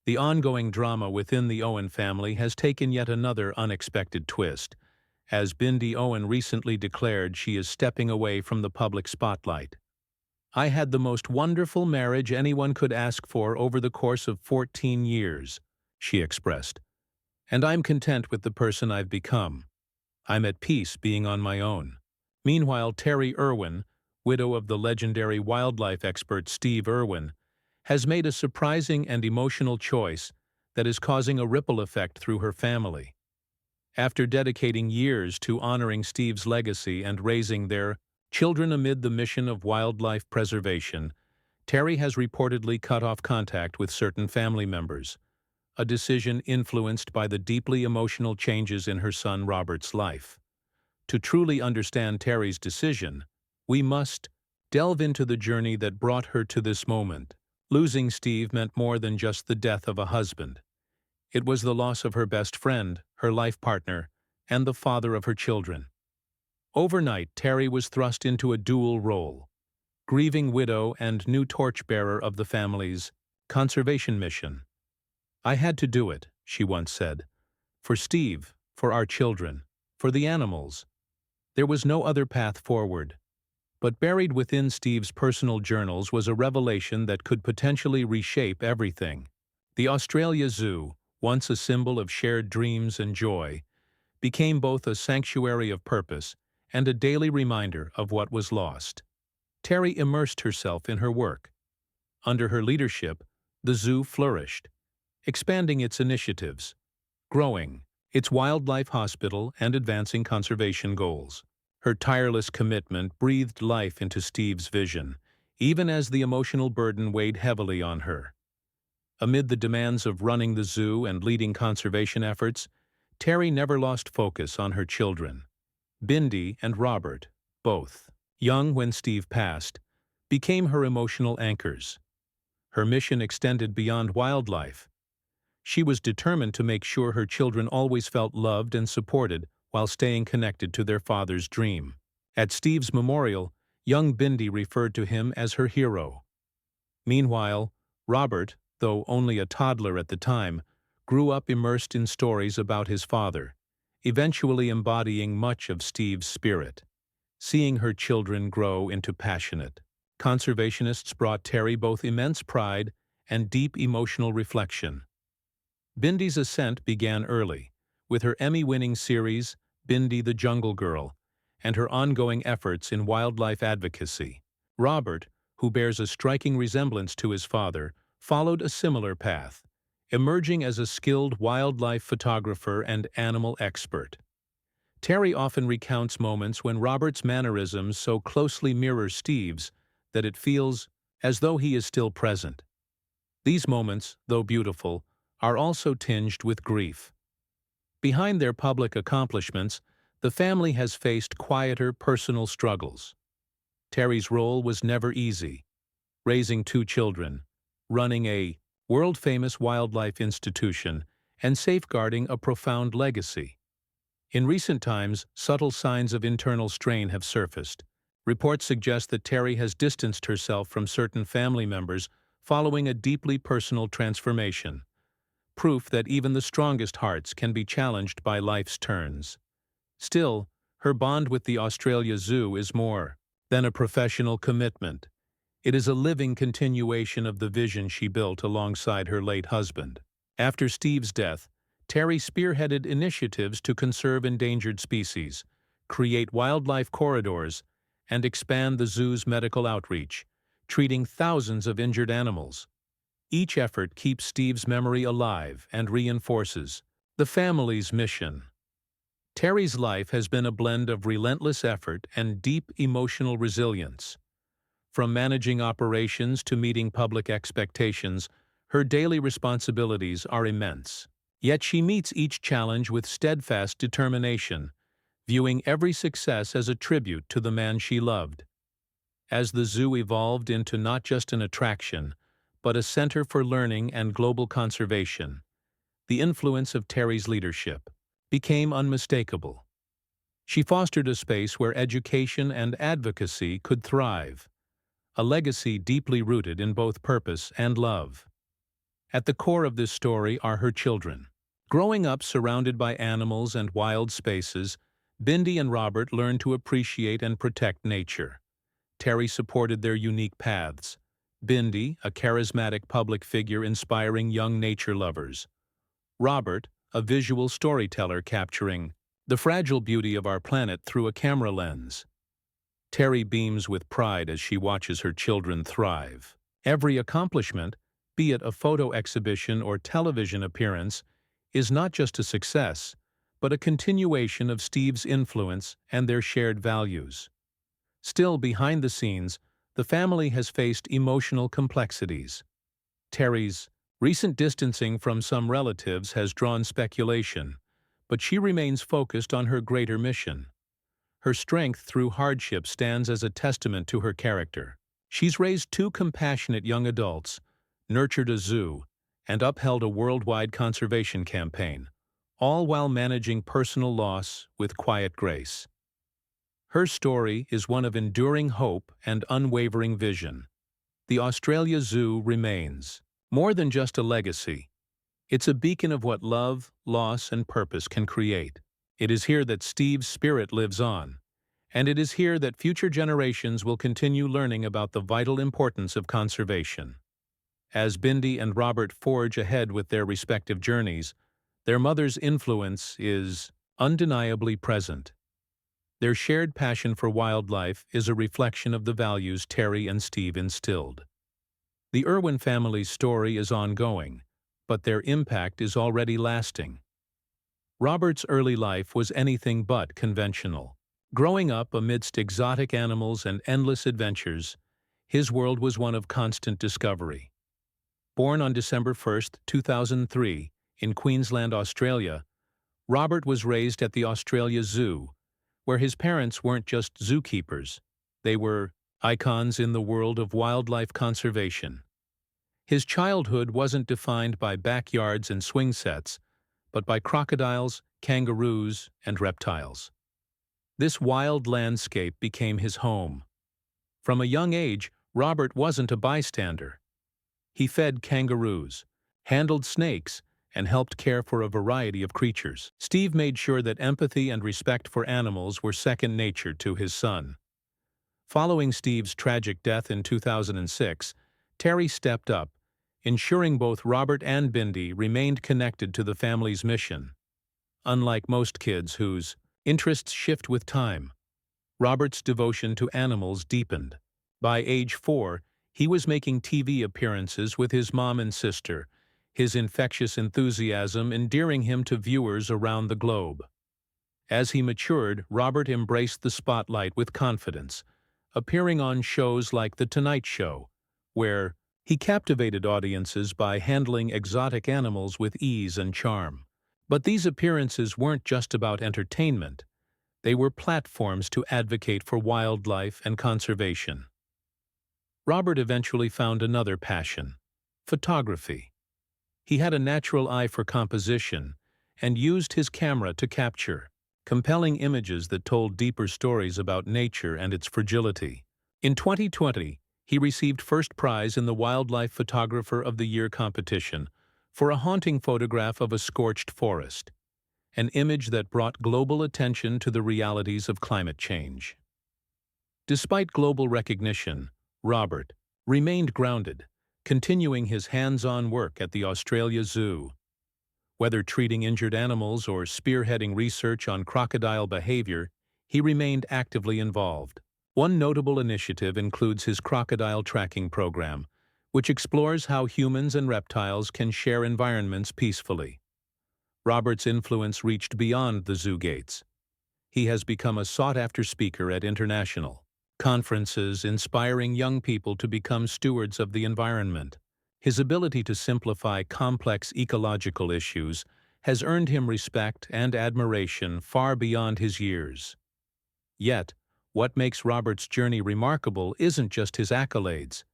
The ongoing drama within the Owen family has taken yet another unexpected twist, as Bindi Owen recently declared she is stepping away from the public spotlight. "I had the most wonderful marriage anyone could ask for over the course of 14 years, she expressed. "And I'm content with the person I've become. I'm at peace being on my own." Meanwhile, Terri Irwin, widow of the legendary wildlife expert Steve Irwin, has made a surprising and emotional choice that is causing a ripple effect through her family. After dedicating years to honoring Steve's legacy and raising their children amid the mission of wildlife preservation, Terri has reportedly cut off contact with certain family members, a decision influenced by the deeply emotional changes in her son Robert's life. To truly understand Terri's decision, we must delve into the journey that brought her to this moment. Losing Steve meant more than just the death of a husband. It was the loss of her best friend, her life partner, and the father of her children. Overnight, Terri was thrust into a dual role: grieving widow and new torchbearer of the family's conservation mission. "I had to do it," she once said. "For Steve, for our children, for the animals. There was no other path forward." But buried within Steve's personal journals was a revelation that could potentially reshape everything. The Australia Zoo, once a symbol of shared dreams and joy, became both a sanctuary of purpose and a daily reminder of what was lost. Terri immersed herself in her work. Under her leadership, the zoo flourished, expanding its initiatives, growing its wildlife hospital, and advancing conservation goals. Her tireless commitment breathed life into Steve's vision, even as the emotional burden weighed heavily on her. Amid the demands of running the zoo and leading conservation efforts, Terri never lost focus on her children. Bindi and Robert, both young when Steve passed, became her emotional anchors. Her mission extended beyond wildlife. She was determined to make sure her children always felt loved and supported while staying connected to their father's dream. At Steve's memorial, young Bindi referred to him as her hero. Meanwhile, Robert, though only a toddler at the time, grew up immersed in stories about his father, eventually embodying much of Steve's spirit. Seeing her children grow into passionate conservationists brought Terri both immense pride and deep emotional reflection. Bindi's ascent began early, with her Emmy-winning series, Bindi the Jungle Girl, and her ongoing efforts in wildlife advocacy. Robert, who bears a striking resemblance to his father, followed a similar path, emerging as a skilled wildlife photographer and animal expert. Terri often recounts moments when Robert's mannerisms so closely mirror Steve's that it feels as though he is still present. These moments, though beautiful, are also tinged with grief. Behind their public accomplishments, the family has faced quieter personal struggles. Terri's role was never easy. Raising 2 children, running a world-famous wildlife institution, and safeguarding a profound legacy. In recent times, subtle signs of internal strain have surfaced. Reports suggest that Terri has distanced herself from certain family members following a deeply personal transformation. Proof that even the strongest hearts can be challenged by life's turns. Still, her bond with the Australia Zoo is more than a professional commitment. It is a living continuation of the vision she built alongside her late husband. After Steve's death, Terri spearheaded initiatives to conserve endangered species, create wildlife corridors, and expand the zoo's medical outreach, treating thousands of injured animals. Each effort keeps Steve's memory alive and reinforces the family's mission. Terri's life has been a blend of relentless effort and deep emotional resilience. From managing operations to meeting public expectations, her daily responsibilities are immense. Yet she meets each challenge with steadfast determination, viewing every success as a tribute to the man she loved. As the zoo evolved into not just an attraction, but a center for learning and global conservation, the influence of Terri's leadership became unmistakable. She fostered a space where education and advocacy could thrive, a legacy deeply rooted in both purpose and love. At the core of this story are her children. Growing up surrounded by animals and wild spaces, Bindi and Robert learned to appreciate and protect nature. Terri supported their unique paths. Bindi, a charismatic public figure inspiring young nature lovers. Robert, a visual storyteller capturing the fragile beauty of our planet through a camera lens. Terri beams with pride as she watches her children thrive. Every accomplishment, be it a photo exhibition or television appearance, is not just a success, but a continuation of Steve's influence and their shared values. Still, behind the scenes, the family has faced emotional complexities. Terri's recent distancing from some relatives has drawn speculation, but she remains focused on her greater mission. Her strength through hardship stands as a testament to her character. She's raised two compassionate young adults, nurtured a zoo, and upheld a worldwide conservation campaign, all while managing personal loss with quiet grace. Her story is one of enduring hope and unwavering vision. The Australia Zoo remains more than just a legacy. It's a beacon of what love, loss, and purpose can create. It is here that Steve's spirit lives on, and it is here that future generations will continue learning about the vital importance of conservation. As Bindi and Robert forge ahead with their respective journeys, their mother's influence is undeniably present. Their shared passion for wildlife is a reflection of the values Terri and Steve instilled. The Irwin family's story is ongoing, but their impact is already lasting. Robert's early life was anything but conventional. Growing up amidst exotic animals and endless adventures, his world was one of constant discovery. Born on December 1, 2003, in Queensland, Australia, Robert was raised at the Australia Zoo, where his parents weren't just zookeepers, they were icons in the world of wildlife conservation. His childhood wasn't defined by backyards and swing sets, but by crocodiles, kangaroos, and reptiles. This wild landscape became his home. From a young age, Robert wasn't a bystander. He fed kangaroos, handled snakes, and helped care for a variety of creatures. Steve made sure that empathy and respect for animals were second nature to his son. Following Steve's tragic death in 2006, Terri stepped up, ensuring both Robert and Bindi remained connected to the family's mission. Unlike most kids whose interests shift with time, Robert's devotion to animals deepened. By age 4, he was making TV appearances with his mom and sister, his infectious enthusiasm endearing him to viewers around the globe. As he matured, Robert embraced the spotlight with confidence, appearing on shows like The Tonight Show, where he captivated audiences by handling exotic animals with ease and charm. But these appearances weren't just about entertainment. They were platforms to advocate for wildlife and conservation. Robert eventually found another passion: photography. He had a natural eye for composition and used his camera to capture compelling images that told deeper stories about nature and its fragility. In 2020, he received first prize in the Wildlife Photographer of the Year competition for a haunting photograph of a scorched forest, an image that brought global attention to the realities of climate change. Despite global recognition, Robert remained grounded, continuing his hands-on work at the Australia Zoo. Whether treating injured animals or spearheading research on crocodile behavior, he remained actively involved. One notable initiative includes his crocodile tracking program, which explores how humans and reptiles can share environments peacefully. Robert's influence reached beyond the zoo gates. He has become a sought-after speaker at international conferences, inspiring young people to become stewards of the environment. His ability to simplify complex ecological issues has earned him respect and admiration far beyond his years. Yet, what makes Robert's journey remarkable isn't just his accolades.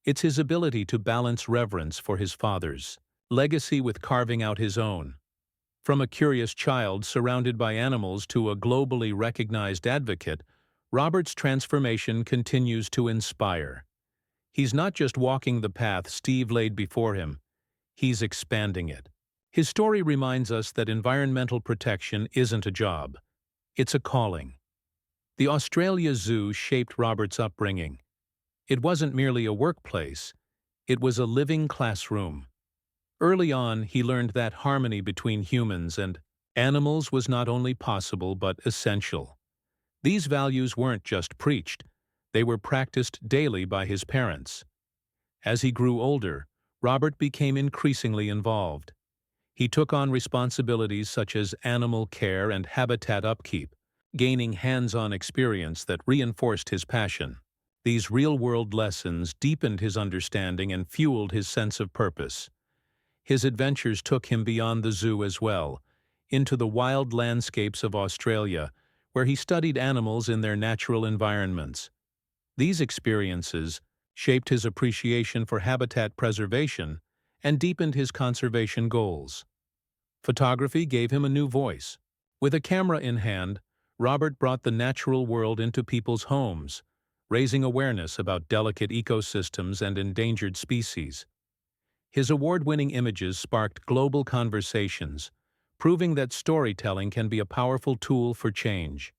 It's his ability to balance reverence for his father's legacy with carving out his own. From a curious child surrounded by animals to a globally recognized advocate, Robert's transformation continues to inspire. He's not just walking the path Steve laid before him, he's expanding it. His story reminds us that environmental protection isn't a job. It's a calling. The Australia Zoo shaped Robert's upbringing. It wasn't merely a workplace, it was a living classroom. Early on, he learned that harmony between humans and animals was not only possible but essential. These values weren't just preached, they were practiced daily by his parents. As he grew older, Robert became increasingly involved. He took on responsibilities such as animal care and habitat upkeep, gaining hands-on experience that reinforced his passion. These real-world lessons deepened his understanding and fueled his sense of purpose. His adventures took him beyond the zoo as well, into the wild landscapes of Australia, where he studied animals in their natural environments. These experiences shaped his appreciation for habitat preservation and deepened his conservation goals. Photography gave him a new voice. With a camera in hand, Robert brought the natural world into people's homes, raising awareness about delicate ecosystems and endangered species. His award-winning images sparked global conversations, proving that storytelling can be a powerful tool for change.